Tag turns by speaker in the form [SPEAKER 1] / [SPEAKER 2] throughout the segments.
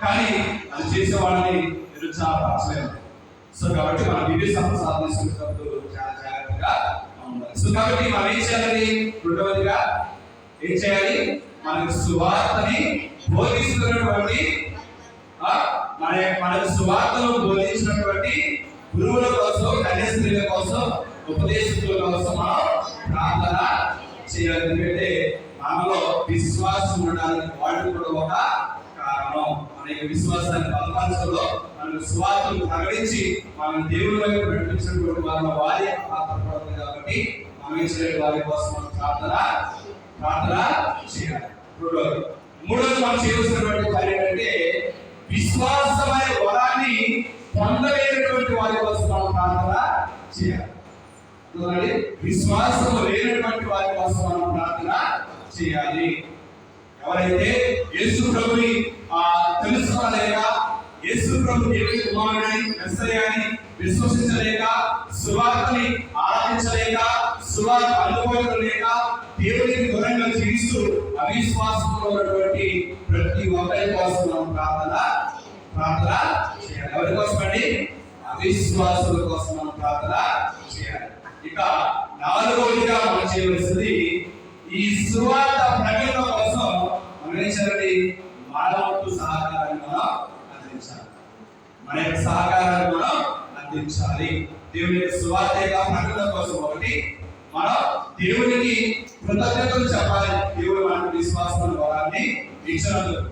[SPEAKER 1] కానీ అది చేసే వాళ్ళని నిరుత్సాహపరచలేము. సో కాబట్టి మనం వివిధ సంవత్సరాలు తీసుకున్నప్పుడు చాలా జాగ్రత్తగా ఉండాలి. సో కాబట్టి మనం ఏం చేయాలి? రెండవదిగా ఏం చేయాలి? మనకు సువార్తని బోధిస్తున్నటువంటి మనకు సువార్తను బోధించినటువంటి గురువుల కోసం, కన్యాస్త్రీల కోసం, ఉపదేశకుల కోసం మనం ప్రార్థన చేయాలి. ఎందుకంటే మనలో విశ్వాసం ఉండడానికి వాళ్ళు కూడా ఒక కారణం. మన విశ్వాసాన్ని బలపరచడంలో మనకు సువార్తను ప్రకటించి మనం దేవుని వైపు నడిపించినటువంటి వాళ్ళ వారి పాత్ర పడుతుంది. కాబట్టి మనం ఇచ్చే వారి కోసం మనం ప్రార్థన చేయాలి. మూడోది మనం చేయవలసినటువంటి పని ఏంటంటే విశ్వాసమైన వరాన్ని పొందలేనటువంటి వారి కోసం మనం ప్రార్థన చేయాలి. విశ్వాసం లేనటువంటి వారి కోసం మనం ప్రార్థన చేయాలి. ఎవరైతే యేసు ప్రభుని తెలుసుకోలేక, యేసు ప్రభు దేవుని కుమారుడని, మెస్సయ్యని విశ్వసించలేక, సువార్తని ఆరాధించలేక, సువార్త అనుభవించలేక, దేవునికి దూరంగా జీవిస్తూ అవిశ్వాసంలో ఉన్నటువంటి ప్రతి ఒక్కరి కోసం మనం ప్రార్థన చేయాలి. ఎవరి కోసం అండి? అవిశ్వాసుల కోసం మనం ప్రార్థన చేయాలి. ఇక నాలుగవదిగా మనం చేయవలసింది ఈ సువార్త ప్రకటన కోసం మనం ఏం చేయాలి? మానవ సహకారాన్ని మనం అందించాలి. మన యొక్క సహకారాన్ని మనం అందించాలి. దేవుని యొక్క సువార్త ప్రకటన కోసం ఒకటి మనం దేవునికి కృతజ్ఞతలు చెప్పాలి. దేవుడు మనకు విశ్వాసం వరాన్ని ఇచ్చినందుకు.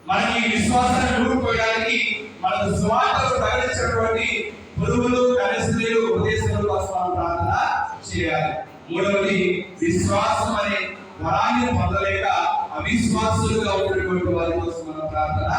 [SPEAKER 1] మనకి విశ్వాసాన్ని నూరుకోవడానికి మనకు సువార్తను ప్రకటించినటువంటి గురువులు, కన్యాస్త్రీలు, ఉపదేశకుల కోసం మనం ప్రార్థన చేయాలి. మూడవది విశ్వాసం అనే వరాన్ని పొందలేక అవిశ్వాసులుగా ఉన్నటువంటి వారి కోసం మనం ప్రార్థన